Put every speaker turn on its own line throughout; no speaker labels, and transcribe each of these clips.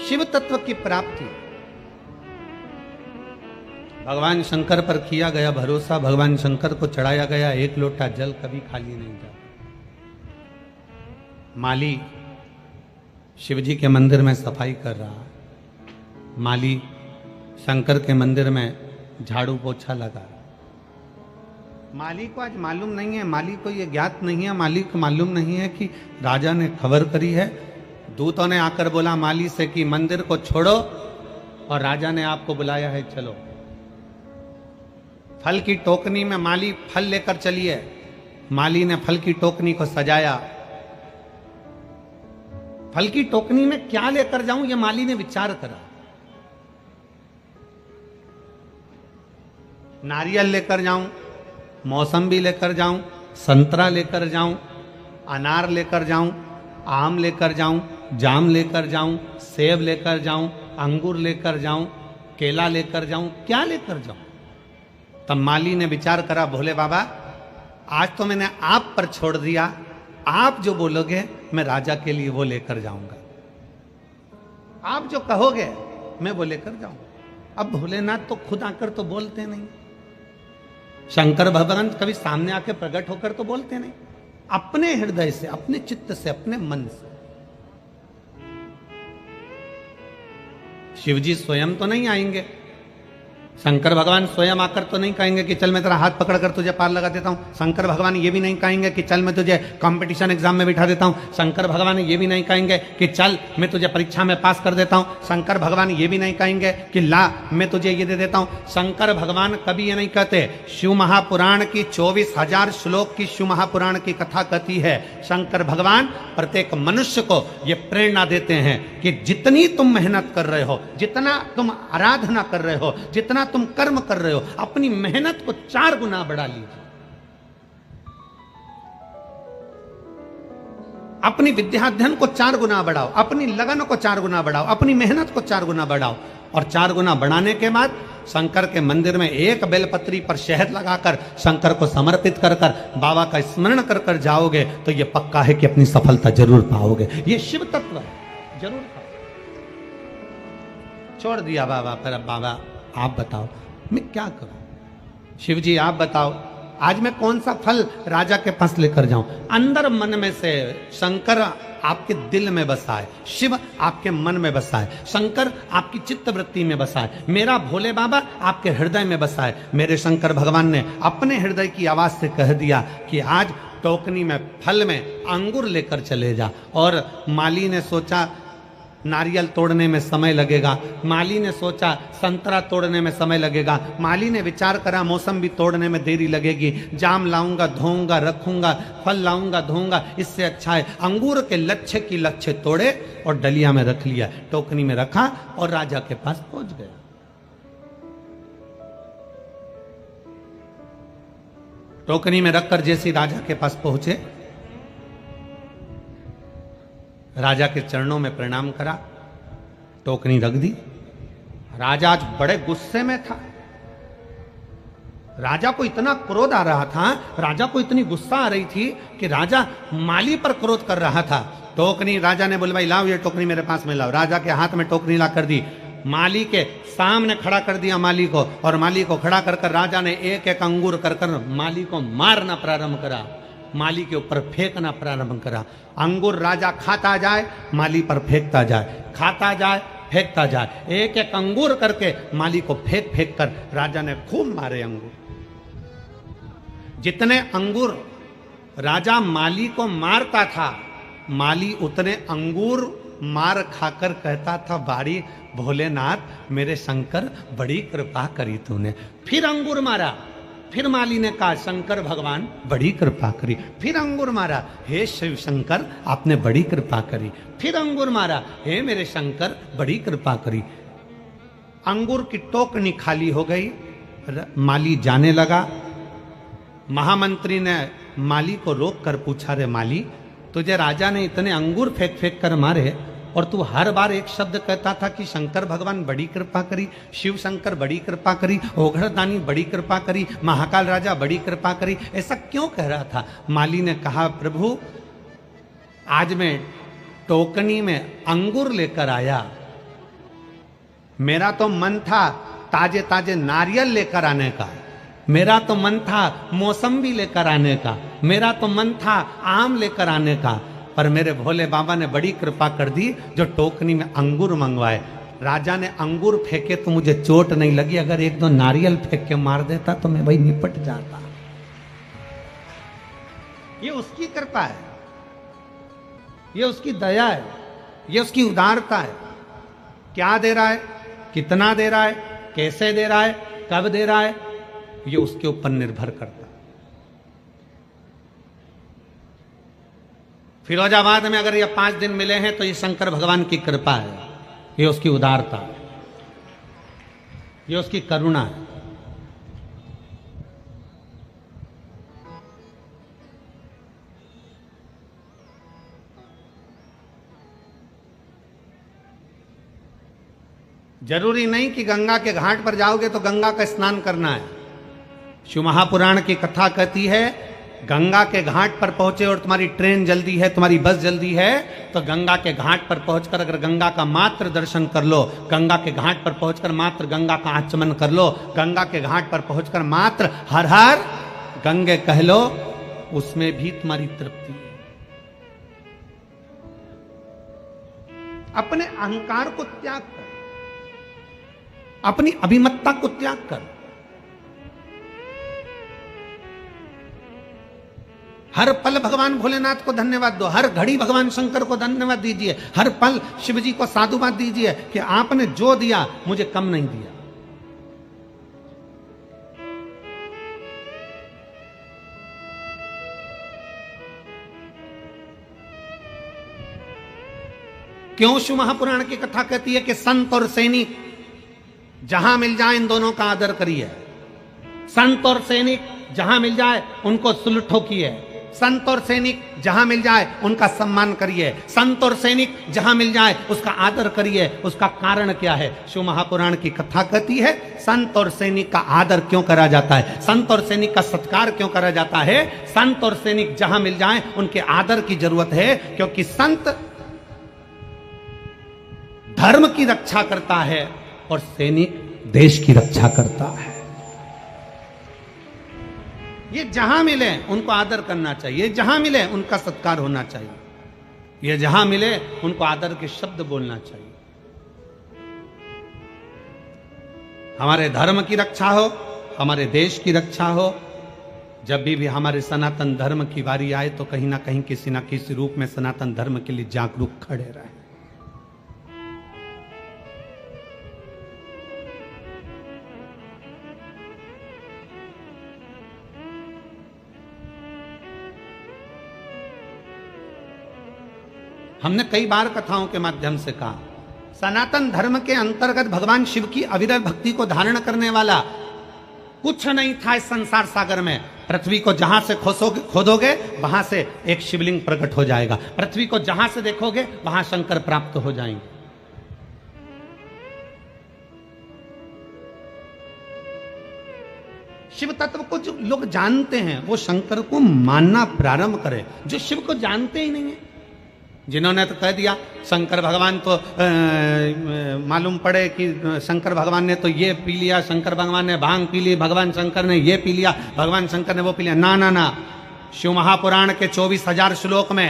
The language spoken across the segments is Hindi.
शिव तत्व की प्राप्ति। भगवान शंकर पर किया गया भरोसा, भगवान शंकर को चढ़ाया गया एक लोटा जल कभी खाली नहीं जाता। माली शिव जी के मंदिर में सफाई कर रहा, माली शंकर के मंदिर में झाड़ू पोछा लगा। माली को आज मालूम नहीं है, माली को ये ज्ञात नहीं है, माली को मालूम नहीं है कि राजा ने खबर करी है, दूतों ने आकर बोला माली से कि मंदिर को छोड़ो और राजा ने आपको बुलाया है, चलो। फल की टोकनी में माली फल लेकर चली है। माली ने फल की टोकनी को सजाया। फल की टोकनी में क्या लेकर जाऊं, यह माली ने विचार करा। नारियल लेकर जाऊं, मौसम्बी लेकर जाऊं, संतरा लेकर जाऊं, अनार लेकर जाऊं, आम लेकर जाऊं, जाम लेकर जाऊं, सेब लेकर जाऊं, अंगूर लेकर जाऊं, केला लेकर जाऊं, क्या लेकर जाऊं। तब माली ने विचार करा, भोले बाबा आज तो मैंने आप पर छोड़ दिया, आप जो बोलोगे मैं राजा के लिए वो लेकर जाऊंगा, आप जो कहोगे मैं वो लेकर जाऊंगा। अब भोलेनाथ तो खुद आकर तो बोलते नहीं, शंकर भगवान कभी सामने आके प्रकट होकर तो बोलते नहीं, अपने हृदय से, अपने चित्त से, अपने मन से। शिव जी स्वयं तो नहीं आएंगे, शंकर भगवान स्वयं आकर तो नहीं कहेंगे कि चल मैं तेरा हाथ पकड़कर तुझे पार लगा देता हूं। शंकर भगवान ये भी नहीं कहेंगे कि चल मैं तुझे कंपटीशन एग्जाम में बिठा देता हूं। शंकर भगवान ये भी नहीं कहेंगे कि चल मैं तुझे परीक्षा में पास कर देता हूं। शंकर भगवान ये भी नहीं कहेंगे कि ला मैं तुझे ये दे देता हूं। शंकर भगवान कभी ये नहीं कहते। शिव महापुराण की 24,000 श्लोक की शिव महापुराण की कथा कहती है, शंकर भगवान प्रत्येक मनुष्य को ये प्रेरणा देते हैं कि जितनी तुम मेहनत कर रहे हो, जितना तुम आराधना कर रहे हो, जितना तुम कर्म कर रहे हो, अपनी मेहनत को 4 गुना बढ़ा लीजिए, अपनी विद्याध्ययन को 4 गुना बढ़ाओ, अपनी लगन को 4 गुना बढ़ाओ, अपनी मेहनत को 4 गुना बढ़ाओ। और 4 गुना बढ़ाने के बाद शंकर के मंदिर में एक बेलपत्री पर शहद लगाकर शंकर को समर्पित कर कर बाबा का स्मरण कर कर जाओगे तो यह पक्का है कि अपनी सफलता जरूर पाओगे। यह शिव तत्व है, जरूर पाओ। छोड़ दिया बाबा, पर अब बाबा आप बताओ मैं क्या करूं, शिव जी आप बताओ आज मैं कौन सा फल राजा के पास लेकर जाऊं। अंदर मन में से शंकर आपके दिल में बसा है, शिव आपके मन में बसा है, शंकर आपकी चित्त वृत्ति में बसा है, मेरा भोले बाबा आपके हृदय में बसा है। मेरे शंकर भगवान ने अपने हृदय की आवाज से कह दिया कि आज टोकनी में फल में अंगूर लेकर चले जा। और माली ने सोचा नारियल तोड़ने में समय लगेगा, माली ने सोचा संतरा तोड़ने में समय लगेगा, माली ने विचार करा मौसम्बी तोड़ने में देरी लगेगी, जाम लाऊंगा धोऊंगा रखूंगा, फल लाऊंगा धोऊंगा, इससे अच्छा है अंगूर के लच्छे की लच्छे तोड़े और डलिया में रख लिया, टोकनी में रखा और राजा के पास पहुंच गया। टोकनी में रखकर जैसे राजा के पास पहुंचे, राजा के चरणों में प्रणाम करा, टोकनी रख दी। राजा आज बड़े गुस्से में था, राजा को इतना क्रोध आ रहा था, राजा को इतनी गुस्सा आ रही थी कि राजा माली पर क्रोध कर रहा था। टोकनी राजा ने बोला लाओ ये टोकनी मेरे पास में लाओ। राजा के हाथ में टोकनी ला कर दी, माली के सामने खड़ा कर दिया माली को, और माली को खड़ा कर कर राजा ने एक एक अंगूर कर कर माली को मारना प्रारंभ करा, माली के ऊपर फेंकना प्रारंभ करा। अंगूर राजा खाता जाए, माली पर फेंकता जाए, खाता जाए फेंकता जाए, एक एक अंगूर करके माली को फेंक फेंक कर राजा ने खूब मारे अंगूर। जितने अंगूर राजा माली को मारता था, माली उतने अंगूर मार खाकर कहता था बाड़ी भोलेनाथ मेरे शंकर बड़ी कृपा करी तूने। फिर अंगूर मारा, फिर माली ने कहा शंकर भगवान बड़ी कृपा करी, फिर अंगूर मारा, हे शिव शंकर आपने बड़ी कृपा करी, फिर अंगूर मारा, हे मेरे शंकर बड़ी कृपा करी। अंगूर की टोकनी खाली हो गई, माली जाने लगा। महामंत्री ने माली को रोक कर पूछा, रे माली तुझे राजा ने इतने अंगूर फेंक फेंक कर मारे और तू हर बार एक शब्द कहता था कि शंकर भगवान बड़ी कृपा करी, शिव शंकर बड़ी कृपा करी, ओघड़दानी बड़ी कृपा करी, महाकाल राजा बड़ी कृपा करी, ऐसा क्यों कह रहा था? माली ने कहा प्रभु आज मैं टोकनी में अंगूर लेकर आया मेरा तो मन था ताजे ताजे नारियल लेकर आने का, मेरा तो मन था मौसम्बी लेकर आने का, मेरा तो मन था आम लेकर आने का, पर मेरे भोले बाबा ने बड़ी कृपा कर दी जो टोकनी में अंगूर मंगवाए। राजा ने अंगूर फेंके तो मुझे चोट नहीं लगी, अगर एक दो नारियल फेंक के मार देता तो मैं भाई निपट जाता। ये उसकी कृपा है, ये उसकी दया है, ये उसकी उदारता है। क्या दे रहा है, कितना दे रहा है, कैसे दे रहा है, कब दे रहा है, ये उसके ऊपर निर्भर करता है। फिरोजाबाद में अगर ये 5 दिन मिले हैं तो ये शंकर भगवान की कृपा है, ये उसकी उदारता है, ये उसकी करुणा है। जरूरी नहीं कि गंगा के घाट पर जाओगे तो गंगा का स्नान करना है। शिव महापुराण की कथा कहती है गंगा के घाट पर पहुंचे और तुम्हारी ट्रेन जल्दी है, तुम्हारी बस जल्दी है, तो गंगा के घाट पर पहुंचकर अगर गंगा का मात्र दर्शन कर लो, गंगा के घाट पर पहुंचकर मात्र गंगा का आचमन कर लो, गंगा के घाट पर पहुंचकर मात्र हर हर गंगे कह लो, उसमें भी तुम्हारी तृप्ति है। अपने अहंकार को त्याग कर, अपनी अभिमत्ता को त्याग कर, हर पल भगवान भोलेनाथ को धन्यवाद दो, हर घड़ी भगवान शंकर को धन्यवाद दीजिए, हर पल शिव जी को साधुवाद दीजिए कि आपने जो दिया मुझे कम नहीं दिया। क्यों शिव महापुराण की कथा कहती है कि संत और सैनिक जहां मिल जाए इन दोनों का आदर करिए। संत और सैनिक जहां मिल जाए उनको सलूट ठोकिए, संत और सैनिक जहां मिल जाए उनका सम्मान करिए, संत और सैनिक जहां मिल जाए उसका आदर करिए। उसका कारण क्या है? शिव महापुराण की कथा कहती है संत और सैनिक का आदर क्यों करा जाता है, संत और सैनिक का सत्कार क्यों करा जाता है। संत और सैनिक जहां मिल जाए उनके आदर की जरूरत है, क्योंकि संत धर्म की रक्षा करता है और सैनिक देश की रक्षा करता है। ये जहां मिले उनको आदर करना चाहिए, जहां मिले उनका सत्कार होना चाहिए, ये जहां मिले उनको आदर के शब्द बोलना चाहिए। हमारे धर्म की रक्षा हो, हमारे देश की रक्षा हो, जब भी हमारे सनातन धर्म की बारी आए तो कहीं ना कहीं किसी ना किसी रूप में सनातन धर्म के लिए जागरूक खड़े रहे। हमने कई बार कथाओं के माध्यम से कहा सनातन धर्म के अंतर्गत भगवान शिव की अविरत भक्ति को धारण करने वाला कुछ नहीं था इस संसार सागर में। पृथ्वी को जहां से खोदोगे वहां से एक शिवलिंग प्रकट हो जाएगा, पृथ्वी को जहां से देखोगे वहां शंकर प्राप्त हो जाएंगे। शिव तत्व को जो लोग जानते हैं वो शंकर को मानना प्रारंभ करें, जो शिव को जानते ही नहीं है। जिन्होंने तो कह दिया शंकर भगवान तो मालूम पड़े कि शंकर भगवान ने तो ये पी लिया, शंकर भगवान ने भांग पी ली, भगवान शंकर ने ये पी लिया, भगवान शंकर ने वो पी लिया। ना ना ना, शिव महापुराण के 24,000 श्लोक में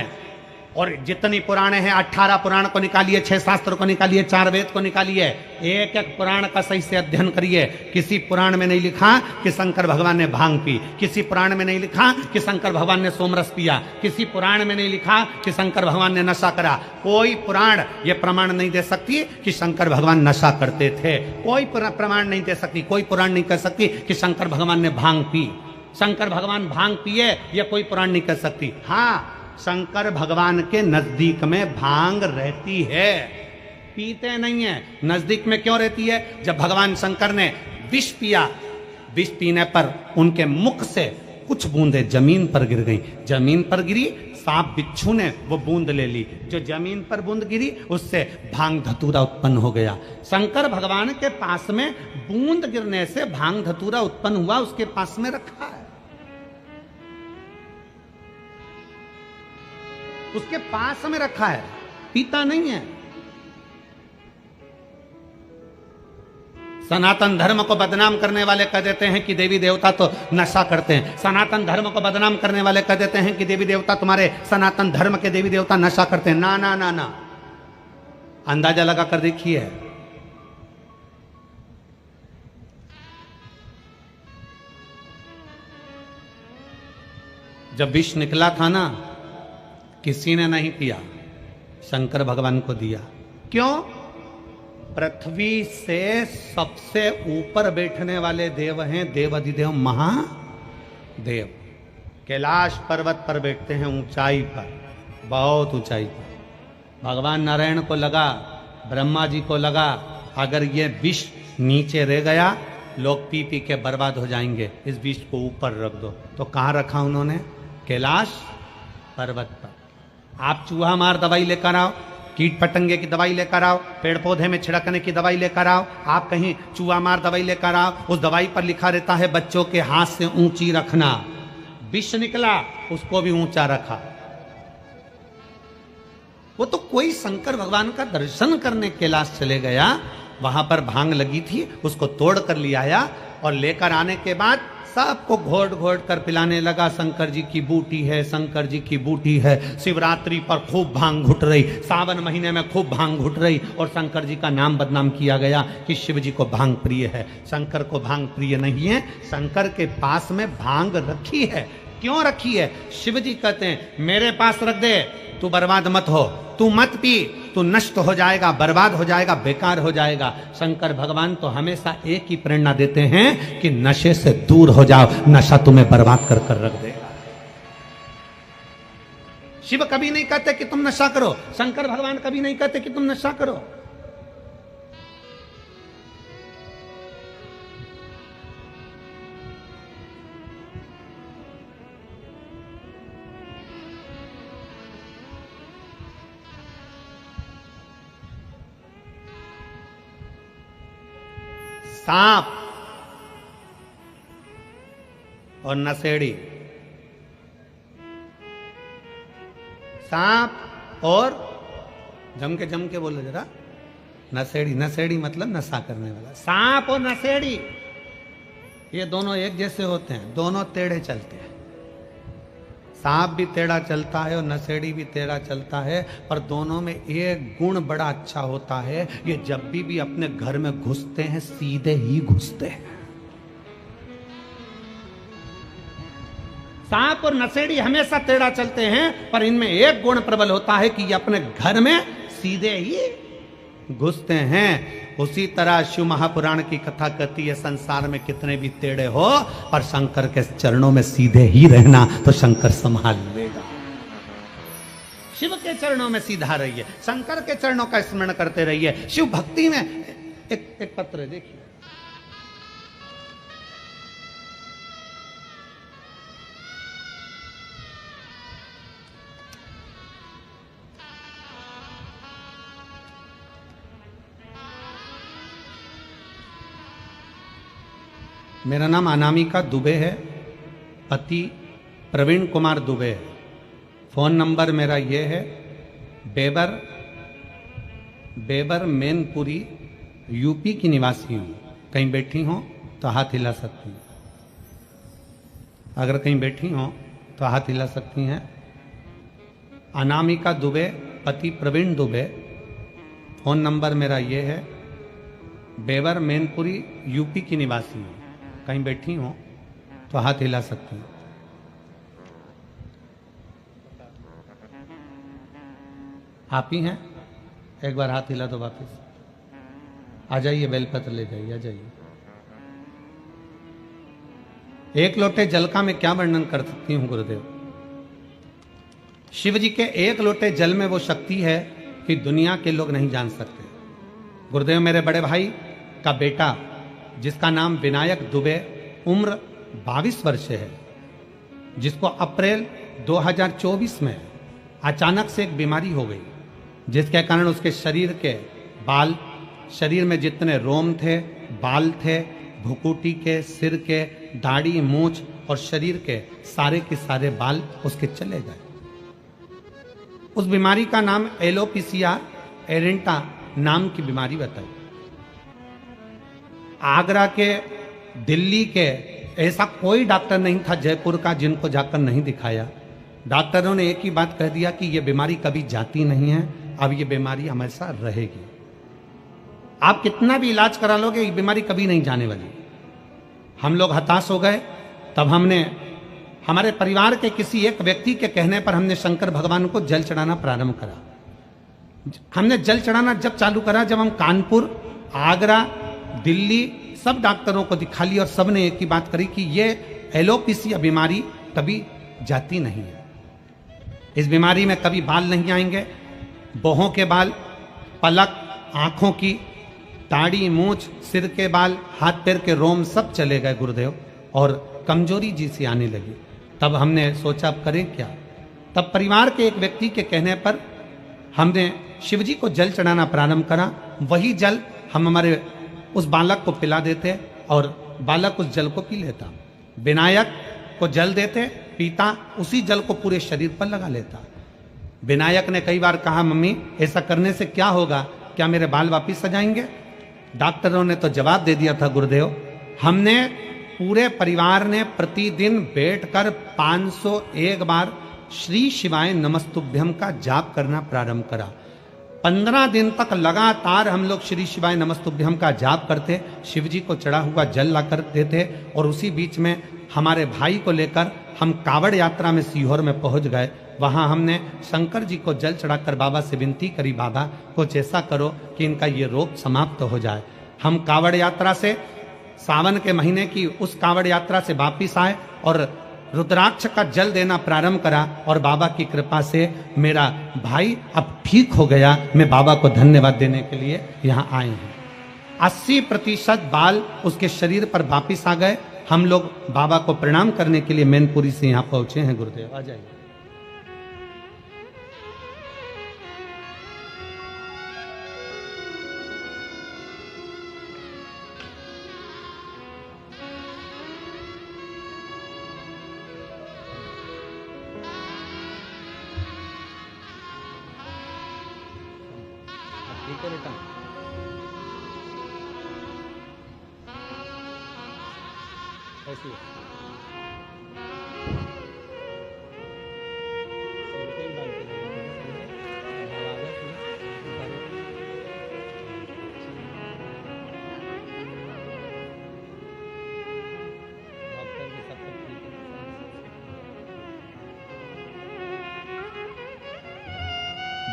और जितनी पुराणे हैं 18 पुराण को निकालिए, 6 शास्त्र को निकालिए, 4 वेद को निकालिए, एक एक पुराण का सही से अध्ययन करिए। किसी पुराण में नहीं लिखा कि शंकर भगवान ने भांग पी, किसी पुराण में नहीं लिखा कि शंकर भगवान ने सोमरस पिया, किसी पुराण में नहीं लिखा कि शंकर भगवान ने नशा करा। कोई पुराण ये प्रमाण नहीं दे सकती कि शंकर भगवान नशा करते थे, कोई प्रमाण नहीं दे सकती, कोई पुराण नहीं कह सकती कि शंकर भगवान ने भांग पी, शंकर भगवान भांग पिए, ये कोई पुराण नहीं कह सकती। हाँ, शंकर भगवान के नजदीक में भांग रहती है, पीते नहीं है। नजदीक में क्यों रहती है? जब भगवान शंकर ने विष पिया, विष पीने पर उनके मुख से कुछ बूंदें जमीन पर गिर गई, जमीन पर गिरी, सांप बिच्छू ने वो बूंद ले ली, जो जमीन पर बूंद गिरी उससे भांग धतूरा उत्पन्न हो गया। शंकर भगवान के पास में बूंद गिरने से भांग धतूरा उत्पन्न हुआ, उसके पास में रखा है, उसके पास में रखा है, पीता नहीं है। सनातन धर्म को बदनाम करने वाले कह देते हैं कि देवी देवता तो नशा करते हैं। सनातन धर्म को बदनाम करने वाले कह देते हैं कि देवी देवता, तुम्हारे सनातन धर्म के देवी देवता नशा करते हैं। ना ना ना ना, अंदाजा लगा कर देखिए। जब विष निकला था ना, किसी ने नहीं पिया, शंकर भगवान को दिया। क्यों? पृथ्वी से सबसे ऊपर बैठने वाले देव हैं देवाधिदेव महादेव। कैलाश पर्वत पर बैठते हैं, ऊंचाई पर, बहुत ऊंचाई पर। भगवान नारायण को लगा, ब्रह्मा जी को लगा, अगर ये विष नीचे रह गया लोग पी पी के बर्बाद हो जाएंगे, इस विष को ऊपर रख दो। तो कहाँ रखा उन्होंने? कैलाश पर्वत पर। आप चूहा मार दवाई लेकर आओ, कीट पतंगे की दवाई लेकर आओ, पेड़ पौधे में छिड़कने की दवाई लेकर आओ, आप कहीं चूहा मार दवाई लेकर आओ, उस दवाई पर लिखा रहता है बच्चों के हाथ से ऊंची रखना। विष निकला, उसको भी ऊंचा रखा। वो तो कोई शंकर भगवान का दर्शन करने कैलाश चले गया, वहां पर भांग लगी थी, उसको तोड़ कर ले आया और लेकर आने के बाद सबको घोट घोट कर पिलाने लगा। शंकर जी की बूटी है, शंकर जी की बूटी है। शिवरात्रि पर खूब भांग घुट रही, सावन महीने में खूब भांग घुट रही, और शंकर जी का नाम बदनाम किया गया कि शिव जी को भांग प्रिय है। शंकर को भांग प्रिय नहीं है, शंकर के पास में भांग रखी है। क्यों रखी है? शिव जी कहते हैं मेरे पास रख दे, तू बर्बाद मत हो, तू मत पी, तू नष्ट हो जाएगा, बर्बाद हो जाएगा, बेकार हो जाएगा। शंकर भगवान तो हमेशा एक ही प्रेरणा देते हैं कि नशे से दूर हो जाओ, नशा तुम्हें बर्बाद कर कर रख देगा। शिव कभी नहीं कहते कि तुम नशा करो, शंकर भगवान कभी नहीं कहते कि तुम नशा करो। सांप और नशेड़ी, सांप और जम के बोलो जरा, नशेड़ी। नशेड़ी मतलब नशा करने वाला। सांप और नशेड़ी ये दोनों एक जैसे होते हैं, दोनों टेढ़े चलते हैं। सांप भी टेढ़ा चलता है और नशेड़ी भी टेढ़ा चलता है, पर दोनों में एक गुण बड़ा अच्छा होता है, ये जब भी अपने घर में घुसते हैं सीधे ही घुसते हैं। सांप और नशेड़ी हमेशा टेढ़ा चलते हैं, पर इनमें एक गुण प्रबल होता है कि ये अपने घर में सीधे ही घुसते हैं। उसी तरह शिव महापुराण की कथा कहती है संसार में कितने भी टेढ़े हो, पर शंकर के चरणों में सीधे ही रहना, तो शंकर संभाल लेगा। शिव के चरणों में सीधा रहिए, शंकर के चरणों का स्मरण करते रहिए। शिव भक्ति में एक पत्र है, देखिए। मेरा नाम अनामिका दुबे है, पति प्रवीण कुमार दुबे है। फ़ोन नंबर मेरा ये है, बेबर मैनपुरी, यूपी की निवासी हूँ। कहीं बैठी हो तो हाथ हिला सकती हैं, अगर कहीं बैठी हो तो हाथ हिला सकती हैं। अनामिका दुबे, पति प्रवीण दुबे। फ़ोन नंबर मेरा ये है, बेबर मैनपुरी, यूपी की निवासी हूँ। कहीं बैठी हो तो हाथ हिला सकती हैं। आप ही हैं? एक बार हाथ हिला दो वापस। आ जाइए, बेलपत्र ले जाइए, आ जाइए। एक लोटे जल का मैं क्या वर्णन कर सकती हूँ गुरुदेव। शिव जी के एक लोटे जल में वो शक्ति है कि दुनिया के लोग नहीं जान सकते। गुरुदेव मेरे बड़े भाई का बेटा, जिसका नाम विनायक दुबे, उम्र 22 वर्ष है, जिसको अप्रैल 2024 में अचानक से एक बीमारी हो गई, जिसके कारण उसके शरीर के बाल, शरीर में जितने रोम थे, बाल थे, भुकुटी के, सिर के, दाढ़ी, मूंछ और शरीर के सारे बाल उसके चले गए। उस बीमारी का नाम एलोपेशिया एरेंटा नाम की बीमारी बताई। आगरा के, दिल्ली के, ऐसा कोई डॉक्टर नहीं था जयपुर का जिनको जाकर नहीं दिखाया। डॉक्टरों ने एक ही बात कह दिया कि ये बीमारी कभी जाती नहीं है, अब ये बीमारी हमेशा रहेगी। आप कितना भी इलाज करा लोगे ये बीमारी कभी नहीं जाने वाली। हम लोग हताश हो गए। तब हमने हमारे परिवार के किसी एक व्यक्ति के कहने पर हमने शंकर भगवान को जल चढ़ाना प्रारंभ करा। हमने जल चढ़ाना जब चालू करा जब हम कानपुर, आगरा, दिल्ली सब डॉक्टरों को दिखा लिया और सब ने एक ही बात करी कि ये एलोपेशिया बीमारी कभी जाती नहीं है। इस बीमारी में कभी बाल नहीं आएंगे, बाहों के बाल, पलक, आंखों की, दाढ़ी, मूछ, सिर के बाल, हाथ पैर के रोम सब चले गए गुरुदेव, और कमजोरी जी सी आने लगी। तब हमने सोचा अब करें क्या। तब परिवार के एक व्यक्ति के कहने पर हमने शिव जी को जल चढ़ाना प्रारंभ करा। वही जल हम हमारे उस बालक को पिला देते और बालक उस जल को पी लेता। विनायक को जल देते, पीता, उसी जल को पूरे शरीर पर लगा लेता। विनायक ने कई बार कहा, मम्मी ऐसा करने से क्या होगा, क्या मेरे बाल वापिस आ जाएंगे? डॉक्टरों ने तो जवाब दे दिया था गुरुदेव, हमने पूरे परिवार ने प्रतिदिन बैठकर 501 बार श्री शिवाय नमस्तुभ्यम का जाप करना प्रारंभ करा। 15 दिन तक लगातार हम लोग श्री शिवाय नमस्तुभ्यम का जाप करते, शिव जी को चढ़ा हुआ जल ला कर देते, और उसी बीच में हमारे भाई को लेकर हम कावड़ यात्रा में सीहोर में पहुंच गए। वहां हमने शंकर जी को जल चढ़ाकर बाबा से विनती करी, बाबा कुछ ऐसा करो कि इनका ये रोग समाप्त हो जाए। हम कावड़ यात्रा से, सावन के महीने की उस कावड़ यात्रा से वापिस आए और रुद्राक्ष का जल देना प्रारंभ करा, और बाबा की कृपा से मेरा भाई अब ठीक हो गया। मैं बाबा को धन्यवाद देने के लिए यहाँ आए हैं। 80% बाल उसके शरीर पर वापिस आ गए। हम लोग बाबा को प्रणाम करने के लिए मैनपुरी से यहाँ पहुंचे हैं। गुरुदेव आ जाइए। ठीक है बेटा। ऐसी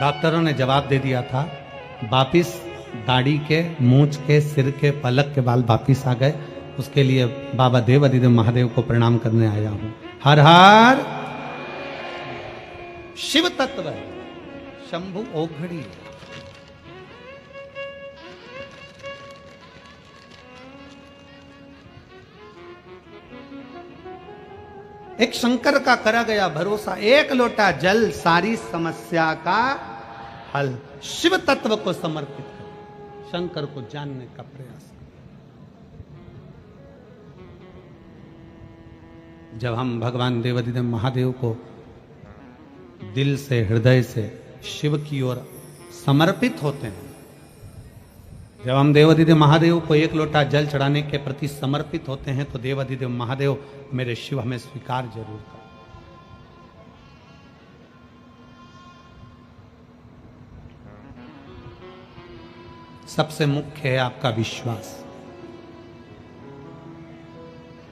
डॉक्टरों ने जवाब दे दिया था, वापिस दाढ़ी के, मूंछ के, सिर के, पलक के बाल वापिस आ गए। उसके लिए बाबा देव अधिदेव महादेव को प्रणाम करने आया हूं। हर हर शिव तत्व शंभु ओघड़ी। एक शंकर का करा गया भरोसा, एक लोटा जल सारी समस्या का हल। शिव तत्व को समर्पित कर शंकर को जानने का प्रयास। जब हम भगवान देवाधिदेव महादेव को दिल से, हृदय से शिव की ओर समर्पित होते हैं, जब हम देवाधिदेव महादेव को एक लोटा जल चढ़ाने के प्रति समर्पित होते हैं, तो देवाधिदेव महादेव मेरे शिव हमें स्वीकार जरूर कर। सबसे मुख्य है आपका विश्वास,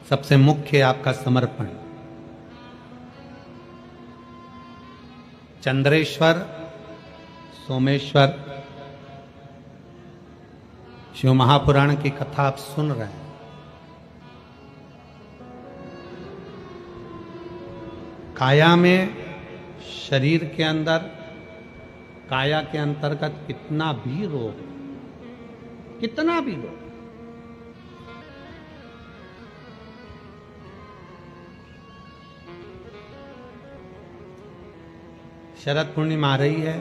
सबसे मुख्य है आपका समर्पण। चंद्रेश्वर, सोमेश्वर, शिव महापुराण की कथा आप सुन रहे हैं। काया में, शरीर के अंदर, काया के अंतर्गत कितना भी रोग, कितना भी रोग, शरद पूर्णिमा आ रही है।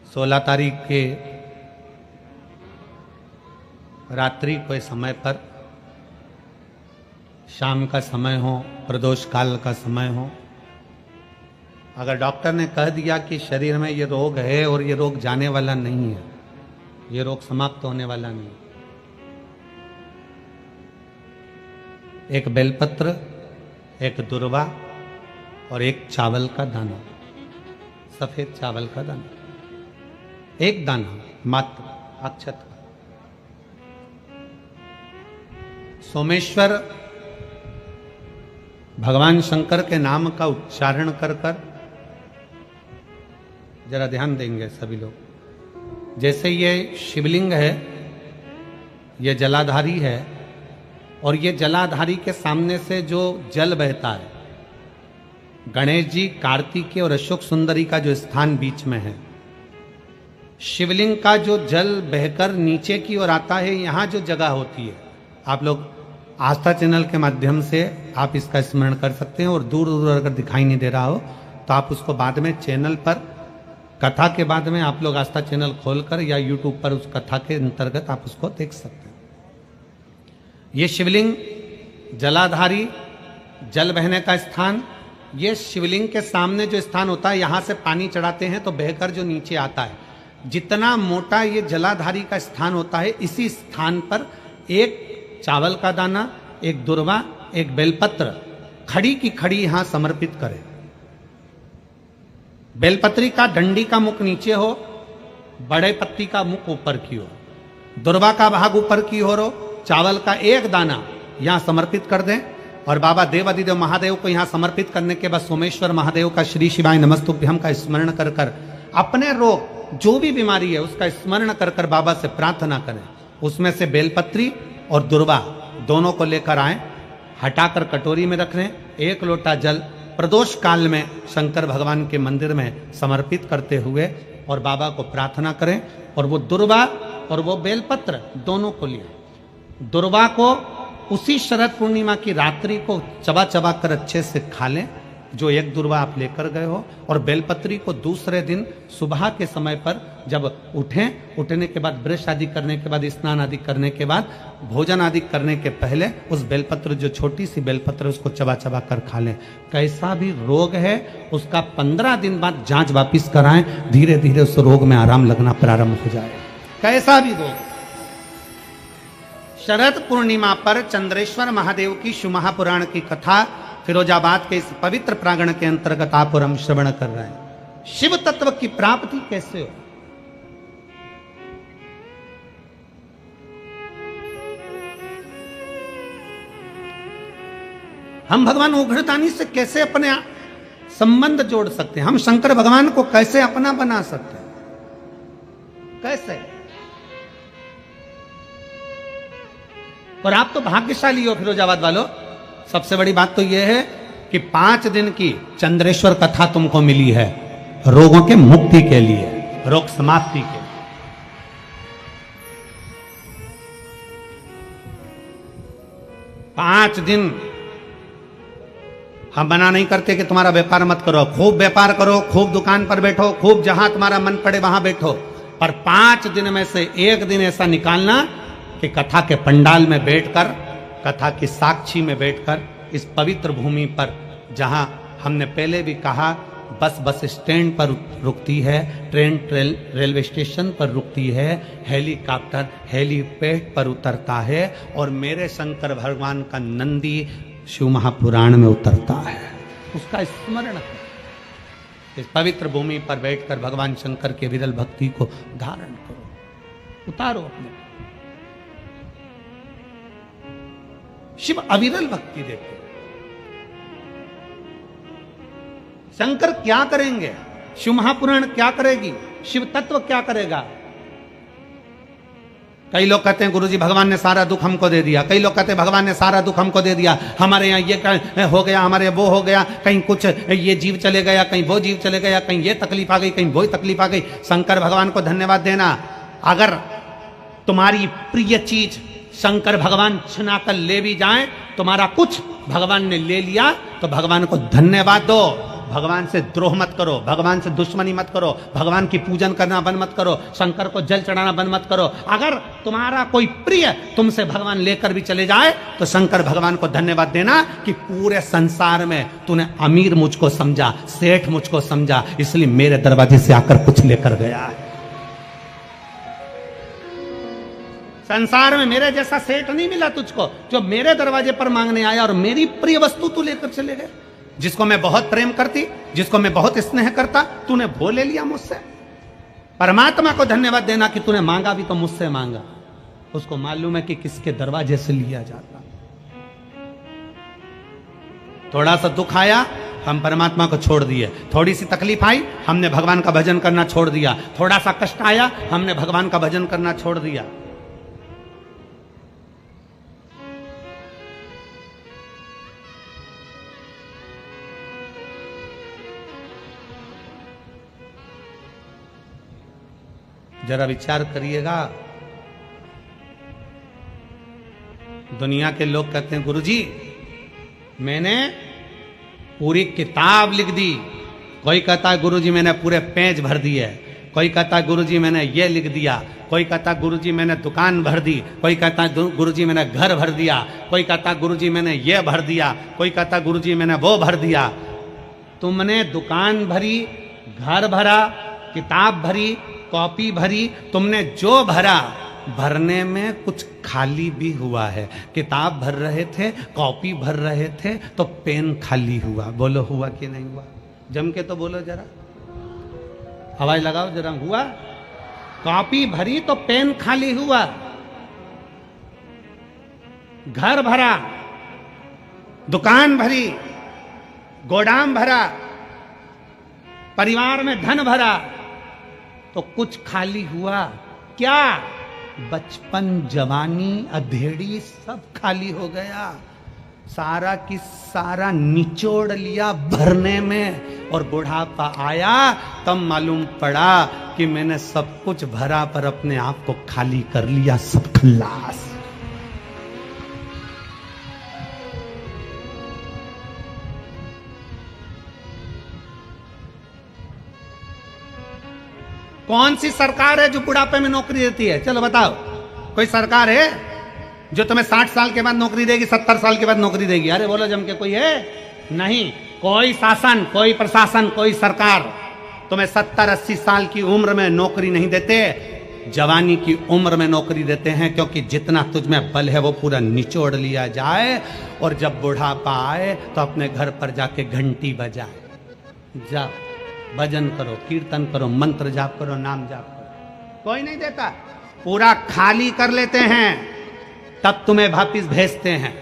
सोलह तारीख के रात्रि के समय पर, शाम का समय हो, प्रदोष काल का समय हो, अगर डॉक्टर ने कह दिया कि शरीर में ये रोग है और ये रोग जाने वाला नहीं है, ये रोग समाप्त होने वाला नहीं, एक बेलपत्र, एक दुर्वा और एक चावल का दाना, सफेद चावल का दाना, एक दाना मात्र अक्षत का, सोमेश्वर भगवान शंकर के नाम का उच्चारण कर कर, जरा ध्यान देंगे सभी लोग। जैसे ये शिवलिंग है, ये जलाधारी है, और ये जलाधारी के सामने से जो जल बहता है, गणेश जी, कार्तिकेय और अशोक सुंदरी का जो स्थान बीच में है, शिवलिंग का जो जल बहकर नीचे की ओर आता है, यहाँ जो जगह होती है, आप लोग आस्था चैनल के माध्यम से आप इसका स्मरण कर सकते हैं। और दूर दूर अगर दिखाई नहीं दे रहा हो तो आप उसको बाद में चैनल पर, कथा के बाद में आप लोग आस्था चैनल खोलकर या यूट्यूब पर उस कथा के अंतर्गत आप उसको देख सकते हैं। ये शिवलिंग जलाधारी, जल बहने का स्थान, ये शिवलिंग के सामने जो स्थान होता है, यहां से पानी चढ़ाते हैं तो बहकर जो नीचे आता है, जितना मोटा ये जलाधारी का स्थान होता है, इसी स्थान पर एक चावल का दाना, एक दुर्वा, एक बेलपत्र खड़ी की खड़ी यहां समर्पित करें। बेलपत्री का डंडी का मुख नीचे हो, बड़े पत्ती का मुख ऊपर की ओर, दुर्वा का भाग ऊपर की ओर हो, चावल का एक दाना यहां समर्पित कर दें। और बाबा देवादिदेव महादेव को यहां समर्पित करने के बाद सोमेश्वर महादेव का श्री शिवाय नमस्तुभ्यम का स्मरण कर कर अपने रोग, जो भी बीमारी है उसका स्मरण कर कर बाबा से प्रार्थना करें। उसमें से बेलपत्री और दुर्वा दोनों को लेकर आए, हटाकर कटोरी में रख लें। एक लोटा जल प्रदोष काल में शंकर भगवान के मंदिर में समर्पित करते हुए और बाबा को प्रार्थना करें। और वो दुर्वा और वो बेलपत्र दोनों को लिए, दुर्वा को उसी शरद पूर्णिमा की रात्रि को चबा चबा कर अच्छे से खा लें, जो एक दुर्वा आप लेकर गए हो। और बेलपत्री को दूसरे दिन सुबह के समय पर जब उठें, उठने के बाद ब्रश आदि करने के बाद, स्नान आदि करने के बाद, भोजन आदि करने के पहले उस बेलपत्र, जो छोटी सी बेलपत्र, उसको चबा चबा कर खा लें। कैसा भी रोग है उसका 15 दिन बाद जांच वापिस कराएं, धीरे धीरे उस रोग में आराम लगना प्रारंभ हो जाए। कैसा भी रोग। शरद पूर्णिमा पर चंद्रेश्वर महादेव की शिव महापुराण की कथा फिरोजाबाद के इस पवित्र प्रांगण के अंतर्गत आप और हम श्रवण कर रहे हैं। शिव तत्व की प्राप्ति कैसे हो? हम भगवान उग्रतानी से कैसे अपने संबंध जोड़ सकते हैं? हम शंकर भगवान को कैसे अपना बना सकते हैं? कैसे? और आप तो भाग्यशाली हो फिरोजाबाद वालों। सबसे बड़ी बात तो यह है कि 5 दिन की चंद्रेश्वर कथा तुमको मिली है रोगों के मुक्ति के लिए, रोग समाप्ति के। 5 दिन हम मना नहीं करते कि तुम्हारा व्यापार मत करो, खूब व्यापार करो, खूब दुकान पर बैठो, खूब जहां तुम्हारा मन पड़े वहां बैठो, पर 5 दिन में से एक दिन ऐसा निकालना कि कथा के पंडाल में बैठकर, कथा की साक्षी में बैठकर, इस पवित्र भूमि पर जहां हमने पहले भी कहा बस स्टैंड पर रुकती है, ट्रेन रेलवे स्टेशन पर रुकती है, हेलीकॉप्टर हेलीपैड पर उतरता है, और मेरे शंकर भगवान का नंदी शिव महापुराण में उतरता है। उसका स्मरण इस पवित्र भूमि पर बैठकर भगवान शंकर के विरल भक्ति को धारण करो, उतारो अपने। शिव अविरल भक्ति देते। शंकर क्या करेंगे? शिव महापुराण क्या करेगी? शिव तत्व क्या करेगा? कई लोग कहते हैं गुरुजी भगवान ने सारा दुख हमको दे दिया, कई लोग कहते हैं भगवान ने सारा दुख हमको दे दिया, हमारे यहाँ ये हो गया, हमारे वो हो गया, कहीं कुछ ये जीव चले गया, कहीं वो जीव चले गया, कहीं ये तकलीफ आ गई, कहीं वो तकलीफ आ गई। शंकर भगवान को धन्यवाद देना। अगर तुम्हारी प्रिय चीज शंकर भगवान छिना कर ले भी जाएं, तुम्हारा कुछ भगवान ने ले लिया तो भगवान को धन्यवाद दो। भगवान से द्रोह मत करो, भगवान से दुश्मनी मत करो, भगवान की पूजन करना बंद मत करो, शंकर को जल चढ़ाना बंद मत करो। अगर तुम्हारा कोई प्रिय तुमसे भगवान लेकर भी चले जाए तो शंकर भगवान को धन्यवाद देना कि पूरे संसार में तूने अमीर मुझको समझा, सेठ मुझको समझा, इसलिए मेरे दरवाजे से आकर कुछ लेकर गया है। संसार में मेरे जैसा सेठ नहीं मिला तुझको जो मेरे दरवाजे पर मांगने आया और मेरी प्रिय वस्तु तू लेकर चले गए। जिसको मैं बहुत प्रेम करती, जिसको मैं बहुत स्नेह करता, तूने वो ले लिया मुझसे। परमात्मा को धन्यवाद देना कि तूने मांगा भी तो मुझसे मांगा। उसको मालूम है कि किसके दरवाजे से लिया जाता। थोड़ा सा दुख आया, हम परमात्मा को छोड़ दिए। थोड़ी सी तकलीफ आई, हमने भगवान का भजन करना छोड़ दिया। थोड़ा सा कष्ट आया, हमने भगवान का भजन करना छोड़ दिया। जरा विचार करिएगा, दुनिया के लोग कहते हैं गुरुजी मैंने पूरी किताब लिख दी। कोई कहता है गुरुजी मैंने पूरे पेज भर दिए। कोई कहता है गुरुजी मैंने ये लिख दिया। कोई कहता है गुरुजी मैंने दुकान भर दी। कोई कहता है गुरुजी मैंने घर भर दिया। कोई कहता है गुरुजी मैंने ये भर दिया। कोई कहता है गुरुजी मैंने वो भर दिया। तुमने दुकान भरी, घर भरा, किताब भरी, कॉपी भरी, तुमने जो भरा, भरने में कुछ खाली भी हुआ है। किताब भर रहे थे, कॉपी भर रहे थे तो पेन खाली हुआ। बोलो हुआ कि नहीं हुआ? जम के तो बोलो जरा, आवाज लगाओ जरा, हुआ? कॉपी भरी तो पेन खाली हुआ। घर भरा, दुकान भरी, गोदाम भरा, परिवार में धन भरा तो कुछ खाली हुआ क्या? बचपन, जवानी, अधेड़ी सब खाली हो गया। सारा की सारा निचोड़ लिया भरने में, और बुढ़ापा आया तब मालूम पड़ा कि मैंने सब कुछ भरा पर अपने आप को खाली कर लिया। सब खल्लास। कौन सी सरकार है जो बुढ़ापे में नौकरी देती है? चलो बताओ, कोई सरकार है जो तुम्हें 60 साल के बाद नौकरी देगी, 70 साल के बाद नौकरी देगी? अरे बोलो जम के, कोई है? नहीं। कोई शासन, कोई प्रशासन, कोई सरकार तुम्हें 70-80 साल की उम्र में नौकरी नहीं देते। जवानी की उम्र में नौकरी देते हैं, क्योंकि जितना तुझ में बल है वो पूरा निचोड़ लिया जाए, और जब बुढ़ापा आए तो अपने घर पर जाके घंटी बजाए। जाओ भजन करो, कीर्तन करो, मंत्र जाप करो, नाम जाप करो। कोई नहीं देता, पूरा खाली कर लेते हैं, तब तुम्हें वापिस भेजते हैं।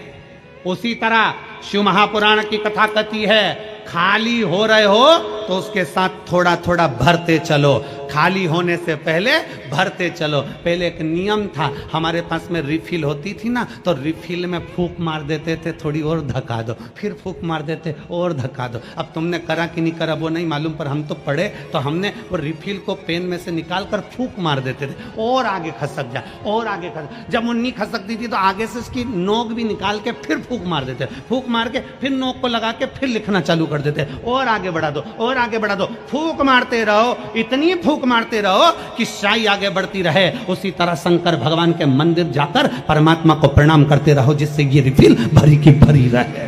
उसी तरह शिव महापुराण की कथा कहती है, खाली हो रहे हो तो उसके साथ थोड़ा थोड़ा भरते चलो। खाली होने से पहले भरते चलो। पहले एक नियम था, हमारे पास में रिफिल होती थी ना, तो रिफिल में फूंक मार देते थे, थोड़ी और धक्का दो, फिर फूंक मार देते और धक्का दो। अब तुमने करा कि नहीं करा वो नहीं मालूम, पर हम तो पढ़े तो हमने वो रिफिल को पेन में से निकाल कर फूंक मार देते थे, और आगे खसक जाए, और आगे खसक। जब मुन्नी खसकती थी तो आगे से उसकी नोक भी निकाल के फिर फूंक मार देते, फूंक मार के फिर नोक को लगा के फिर लिखना चालू कर देते, और आगे बढ़ा दो, और आगे बढ़ा दो। फूंक मारते रहो, इतनी फूंक मारते रहो कि शाही आगे बढ़ती रहे। उसी तरह शंकर भगवान के मंदिर जाकर परमात्मा को प्रणाम करते रहो, जिससे ये रिफिल भरी की भरी रहे,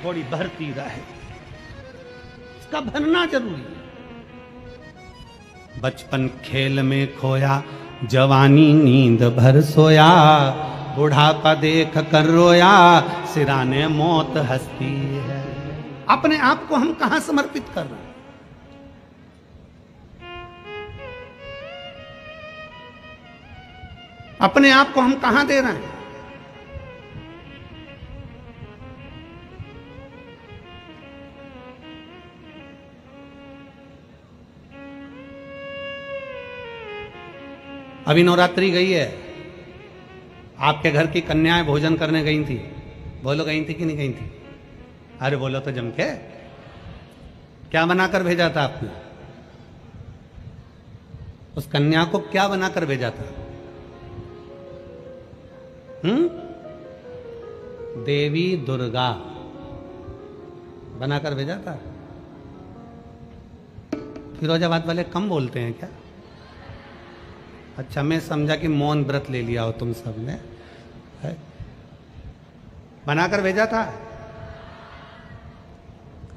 थोड़ी भरती रहे। इसका भरना जरूरी है। बचपन खेल में खोया, जवानी नींद भर सोया, बुढ़ापा देख कर रोया, सिराने मौत हंसती है। अपने आप को हम कहां समर्पित कर रहे हैं? अपने आप को हम कहां दे रहे हैं? अभी नवरात्रि गई है, आपके घर की कन्याएं भोजन करने गई थी। बोलो गई थी कि नहीं गई थी? अरे बोलो तो जम के, क्या बनाकर भेजा था आपने? उस कन्या को क्या बनाकर भेजा था? देवी दुर्गा बनाकर भेजा था। फिरोजाबाद वाले कम बोलते हैं क्या? अच्छा, मैं समझा कि मौन व्रत ले लिया हो तुम सब ने। बनाकर भेजा था।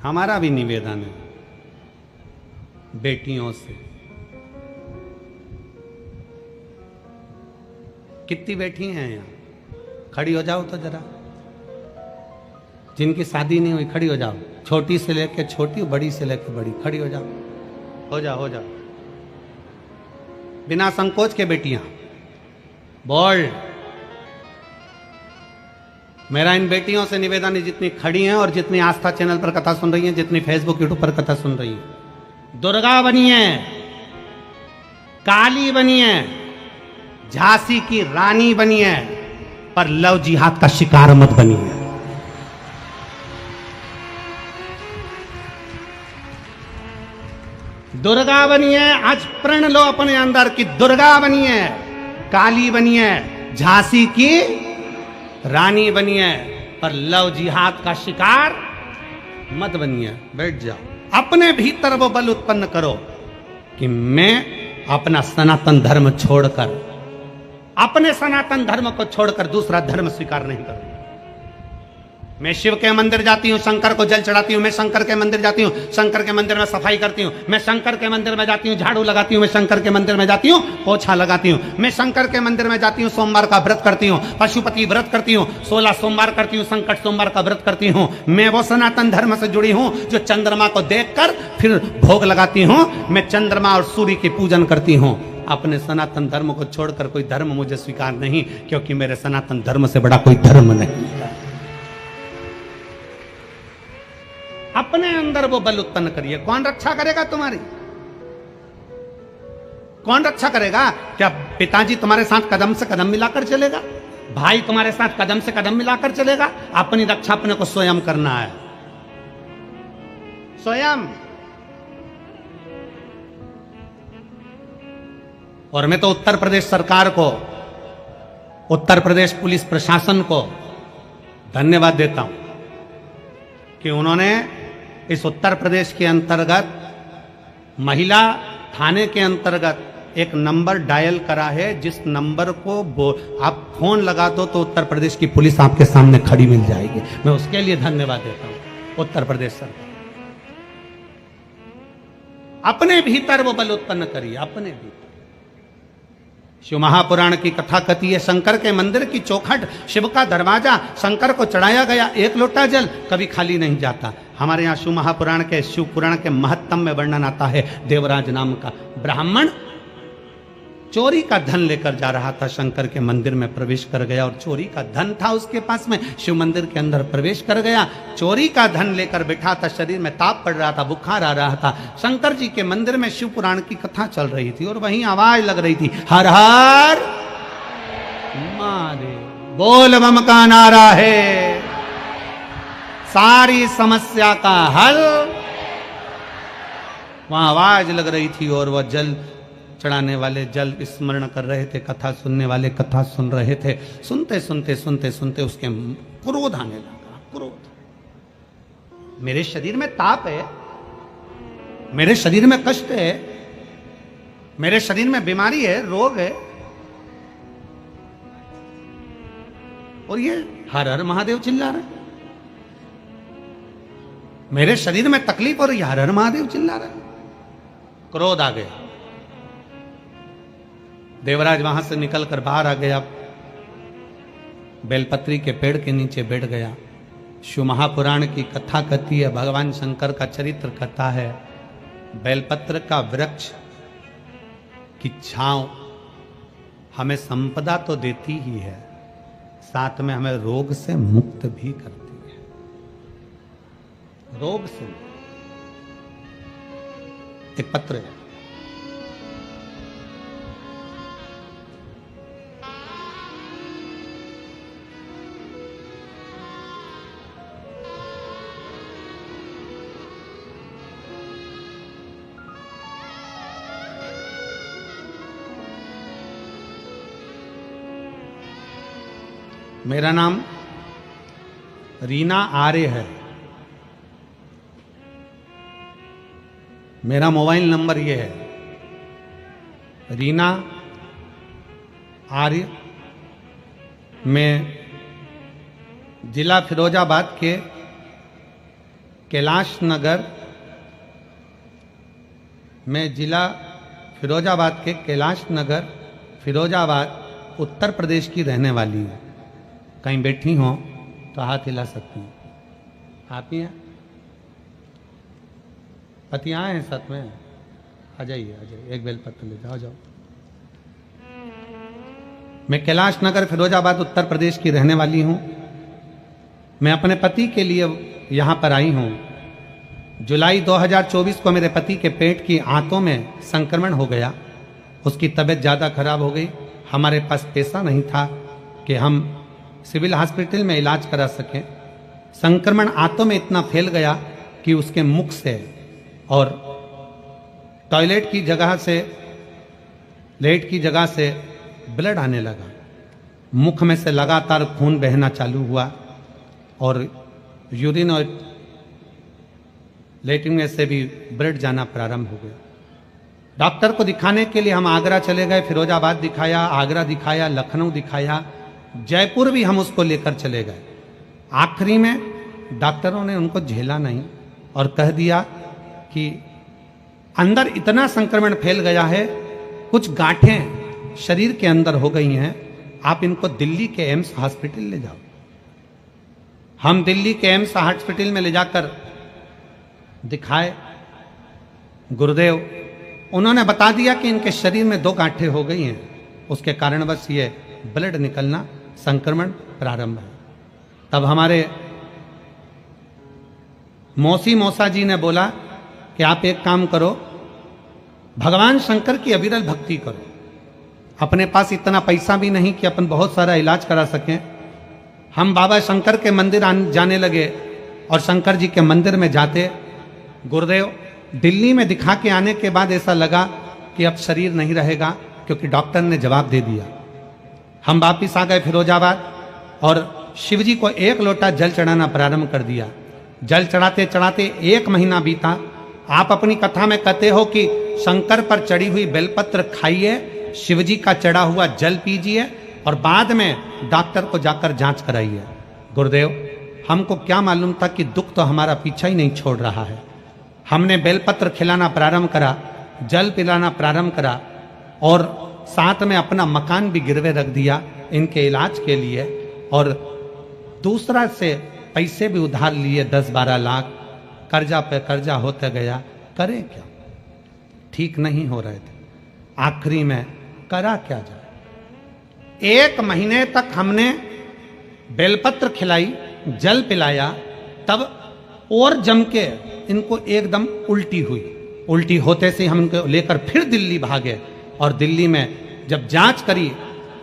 हमारा भी निवेदन है बेटियों से, कितनी बेटी हैं यहाँ? खड़ी हो जाओ तो जरा, जिनकी शादी नहीं हुई खड़ी हो जाओ, छोटी से लेके छोटी, बड़ी से लेके बड़ी, खड़ी हो जाओ, हो जाओ हो जाओ, बिना संकोच के बेटियां बोल। मेरा इन बेटियों से निवेदन है, जितनी खड़ी हैं और जितनी आस्था चैनल पर कथा सुन रही हैं, जितनी फेसबुक यूट्यूब पर कथा सुन रही हैं, दुर्गा बनिए, काली बनिए, झांसी की रानी बनिए, पर लव जिहाद का शिकार मत बनिए। दुर्गा बनिए, आज प्रण लो अपने अंदर कि दुर्गा बनिए, काली बनिए, झांसी की रानी बनिए, पर लव जिहाद का शिकार मत बनिए। बैठ जाओ, अपने भीतर वो बल उत्पन्न करो कि मैं अपना सनातन धर्म छोड़कर, अपने सनातन धर्म को छोड़कर दूसरा धर्म स्वीकार नहीं करूंगा। मैं शिव के मंदिर जाती हूं, शंकर को जल चढ़ाती हूं, मैं शंकर के मंदिर जाती हूं, शंकर के मंदिर में सफाई करती हूं, मैं शंकर के मंदिर में जाती हूं, झाड़ू लगाती हूं, मैं शंकर के मंदिर में जाती हूं, पोछा लगाती हूं, मैं शंकर के मंदिर में जाती हूं, सोमवार का व्रत करती हूं, पशुपति व्रत करती हूं, 16 सोमवार करती हूं, संकट सोमवार का व्रत करती हूं। मैं वो सनातन धर्म से जुड़ी हूं जो चंद्रमा को देखकर फिर भोग लगाती हूं। मैं चंद्रमा और सूर्य की पूजन करती हूं। अपने सनातन धर्म को छोड़कर कोई धर्म मुझे स्वीकार नहीं, क्योंकि मेरे सनातन धर्म से बड़ा कोई धर्म नहीं है। अपने अंदर वो बल उत्पन्न करिए। कौन रक्षा करेगा तुम्हारी? कौन रक्षा करेगा? क्या पिताजी तुम्हारे साथ कदम से कदम मिलाकर चलेगा? भाई तुम्हारे साथ कदम से कदम मिलाकर चलेगा? अपनी रक्षा अपने को स्वयं करना है, स्वयं। और मैं तो उत्तर प्रदेश सरकार को, उत्तर प्रदेश पुलिस प्रशासन को धन्यवाद देता हूं कि उन्होंने इस उत्तर प्रदेश के अंतर्गत महिला थाने के अंतर्गत एक नंबर डायल करा है, जिस नंबर को आप फोन लगा दो तो उत्तर प्रदेश की पुलिस आपके सामने खड़ी मिल जाएगी। मैं उसके लिए धन्यवाद देता हूं उत्तर प्रदेश सरकार। अपने भीतर वो बल उत्पन्न करिए, अपने भीतर। शिव महापुराण की कथा कथी है, शंकर के मंदिर की चौखट, शिव का दरवाजा, शंकर को चढ़ाया गया एक लोटा जल कभी खाली नहीं जाता। हमारे यहाँ शिव महापुराण के, शिव पुराण के महत्तम में वर्णन आता है, देवराज नाम का ब्राह्मण चोरी का धन लेकर जा रहा था, शंकर के मंदिर में प्रवेश कर गया और चोरी का धन था उसके पास में, शिव मंदिर के अंदर प्रवेश कर गया, चोरी का धन लेकर बैठा था, शरीर में ताप पड़ रहा था, बुखार आ रहा था। शंकर जी के मंदिर में शिव पुराण की कथा चल रही थी और वहीं आवाज लग रही थी, हर हर महादेव, बोल बम का नारा है, सारी समस्या का हल। वहां आवाज लग रही थी और वह जल चढ़ाने वाले जल स्मरण कर रहे थे, कथा सुनने वाले कथा सुन रहे थे। सुनते सुनते सुनते सुनते उसके क्रोध आने लगा। क्रोध, मेरे शरीर में ताप है, मेरे शरीर में कष्ट है, मेरे शरीर में बीमारी है, रोग है, और ये हर हर महादेव चिल्ला रहे। मेरे शरीर में तकलीफ और हर हर महादेव चिल्ला रहे। क्रोध आ गया। देवराज वहां से निकलकर बाहर आ गया, बेलपत्री के पेड़ के नीचे बैठ गया। शिव महापुराण की कथा कथी है, भगवान शंकर का चरित्र कथा है। बेलपत्र का वृक्ष की छांव हमें संपदा तो देती ही है, साथ में हमें रोग से मुक्त भी करती है। रोग से एक पत्र है, मेरा नाम रीना आर्य है। मेरा मोबाइल नंबर ये है, रीना आर्य। मैं जिला फिरोजाबाद के कैलाश नगर कैलाश नगर फिरोजाबाद उत्तर प्रदेश की रहने वाली हूँ। कहीं बैठी हो तो हाथ हिला सकती हूँ। आप ही हैं? पति आए हैं साथ में? आ जाइए आ जाइए, एक बेलपत्र ले जाओ। जाओ। मैं कैलाश नगर फिरोजाबाद उत्तर प्रदेश की रहने वाली हूँ। मैं अपने पति के लिए यहाँ पर आई हूँ। जुलाई 2024 को मेरे पति के पेट की आंतों में संक्रमण हो गया। उसकी तबीयत ज़्यादा खराब हो गई। हमारे पास पैसा नहीं था कि हम सिविल हॉस्पिटल में इलाज करा सकें। संक्रमण आंतों में इतना फैल गया कि उसके मुख से और टॉयलेट की जगह से, लेट की जगह से ब्लड आने लगा। मुख में से लगातार खून बहना चालू हुआ और यूरिन और लेटरिन में से भी ब्लड जाना प्रारंभ हो गया। डॉक्टर को दिखाने के लिए हम आगरा चले गए। फिरोजाबाद दिखाया, आगरा दिखाया, लखनऊ दिखाया, जयपुर भी हम उसको लेकर चले गए। आखिरी में डॉक्टरों ने उनको झेला नहीं और कह दिया कि अंदर इतना संक्रमण फैल गया है, कुछ गांठें शरीर के अंदर हो गई हैं, आप इनको दिल्ली के एम्स हॉस्पिटल ले जाओ। हम दिल्ली के एम्स हॉस्पिटल में ले जाकर दिखाए। गुरुदेव उन्होंने बता दिया कि इनके शरीर में 2 गांठें हो गई हैं, उसके कारण बस ये ब्लड निकलना, संक्रमण प्रारंभ है। तब हमारे मौसा जी ने बोला कि आप एक काम करो, भगवान शंकर की अविरल भक्ति करो। अपने पास इतना पैसा भी नहीं कि अपन बहुत सारा इलाज करा सकें। हम बाबा शंकर के मंदिर जाने लगे और शंकर जी के मंदिर में जाते। गुरुदेव दिल्ली में दिखा के आने के बाद ऐसा लगा कि अब शरीर नहीं रहेगा, क्योंकि डॉक्टर ने जवाब दे दिया। हम वापिस आ गए फिरोजाबाद और शिव जी को 1 लोटा जल चढ़ाना प्रारंभ कर दिया। जल चढ़ाते चढ़ाते 1 महीना बीता। आप अपनी कथा में कहते हो कि शंकर पर चढ़ी हुई बेलपत्र खाइए, शिव जी का चढ़ा हुआ जल पीजिए और बाद में डॉक्टर को जाकर जांच कराइए। गुरुदेव हमको क्या मालूम था कि दुख तो हमारा पीछा ही नहीं छोड़ रहा है। हमने बेलपत्र खिलाना प्रारंभ करा, जल पिलाना प्रारंभ करा और साथ में अपना मकान भी गिरवे रख दिया इनके इलाज के लिए, और दूसरा से पैसे भी उधार लिए 10-12 लाख। कर्जा पे कर्जा होते गया। करें क्या? ठीक नहीं हो रहे थे। आखिरी में करा क्या जाए। 1 महीने तक हमने बेलपत्र खिलाई, जल पिलाया, तब और जम के इनको एकदम उल्टी हुई। उल्टी होते से हम इनको लेकर फिर दिल्ली भागे और दिल्ली में जब जांच करी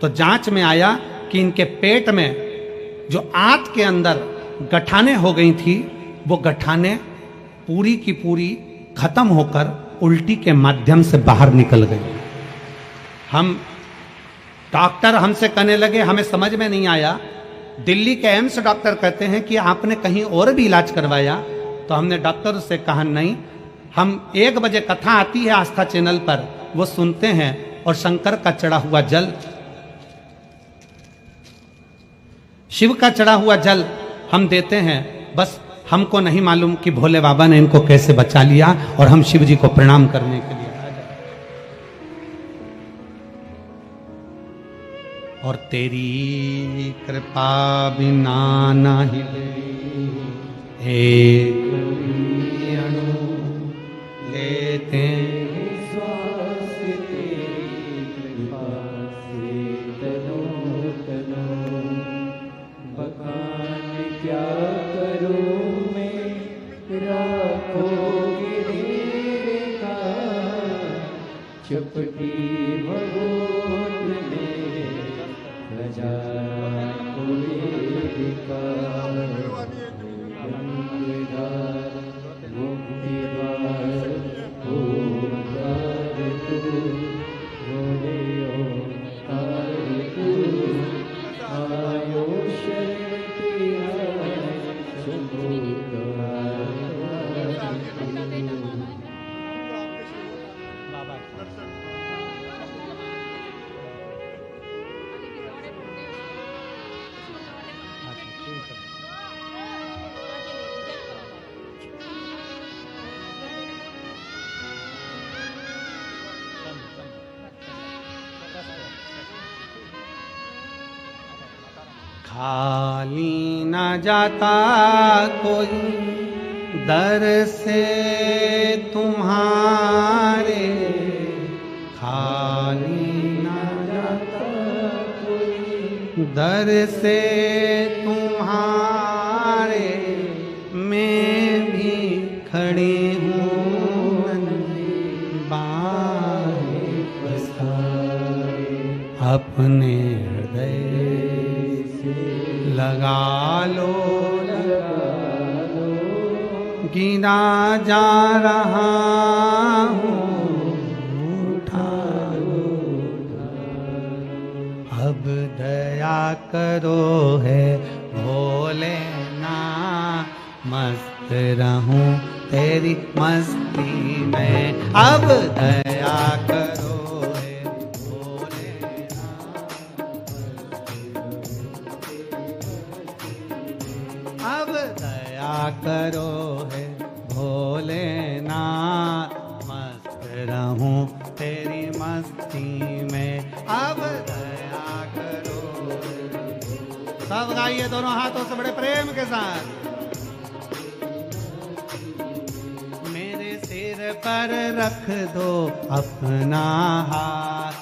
तो जांच में आया कि इनके पेट में जो आंत के अंदर गठाने हो गई थी, वो गठाने पूरी की पूरी खत्म होकर उल्टी के माध्यम से बाहर निकल गई। हम डॉक्टर हमसे कहने लगे, हमें समझ में नहीं आया। दिल्ली के एम्स डॉक्टर कहते हैं कि आपने कहीं और भी इलाज करवाया? तो हमने डॉक्टर से कहा नहीं, हम 1 बजे कथा आती है आस्था चैनल पर, वो सुनते हैं और शंकर का चढ़ा हुआ जल, शिव का चढ़ा हुआ जल हम देते हैं। बस हमको नहीं मालूम कि भोले बाबा ने इनको कैसे बचा लिया और हम शिव जी को प्रणाम करने के लिए आ जाए। और तेरी कृपा बिना ना हिले एक अणु लेते
श्वास तेरी कृपा से तनो तनो। बखान क्या करूं मैं, राखोगे मेरे का। चपटी भगोत में खजाना कोई का।
खाली न जाता कोई दर से तुम्हारे, खाली न जाता कोई दर से तुम्हारे, मैं भी खड़ी हूँ बाहें पसारे, अपने हृदय लगा लो, गिना जा रहा हूँ, उठा लो, अब दया करो है भोलेनाथ, मस्त रहूं तेरी मस्ती में, अब दया करो है भोलेनाथ, अब दया करो है भोलेनाथ, मस्त रहूं तेरी मस्ती में, अब दया करो। सब गाइए दोनों हाथों से बड़े प्रेम के साथ। मेरे सिर पर रख दो अपना हाथ,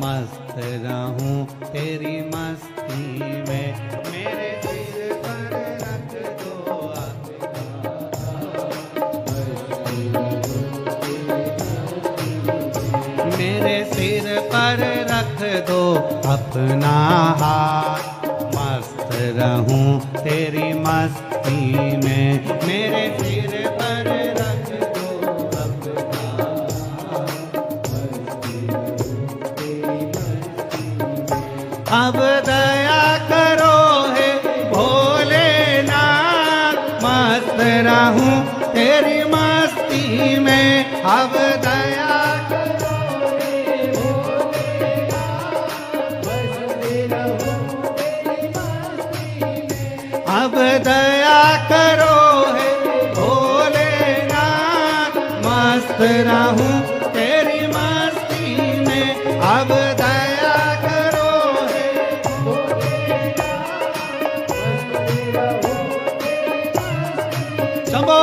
मस्त रहूं तेरी मस्ती में, मेरे सिर पर रख दो अपना हाथ, मेरे सिर पर रख दो अपना हाथ, मस्त रहूं तेरी मस्ती में, मेरे सिर पर रख दो अपना हाथ, अब दया करो है भोलेनाथ, मस्त रहूं तेरी मस्ती में, अब दया करो है भोलेनाथ, अब दया करो है भोलेनाथ, मस्त रहूं तेरी मस्ती में, अब दया करो है भोलेनाथ, शंभो।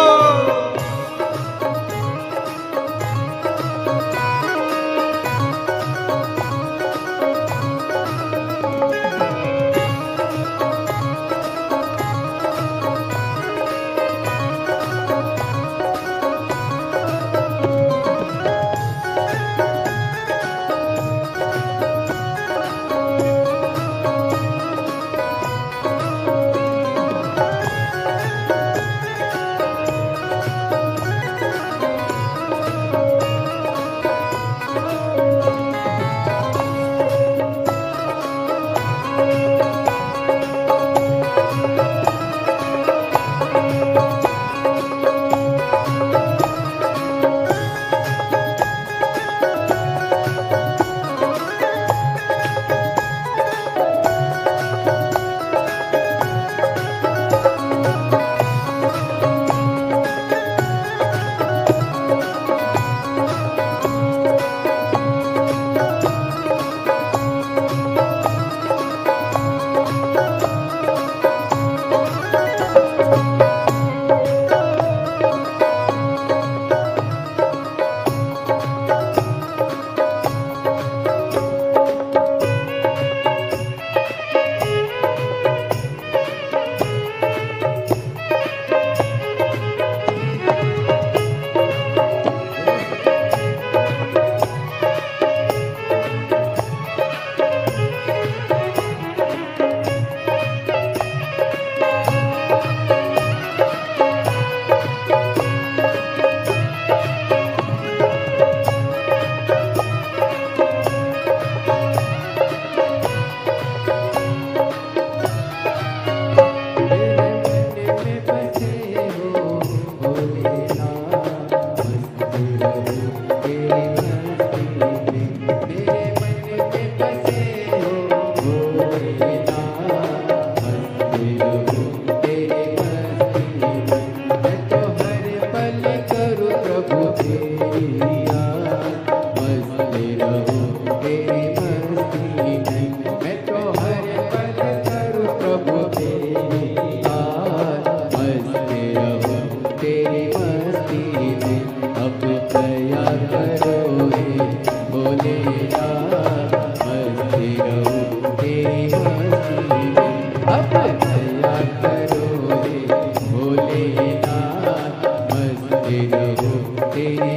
हे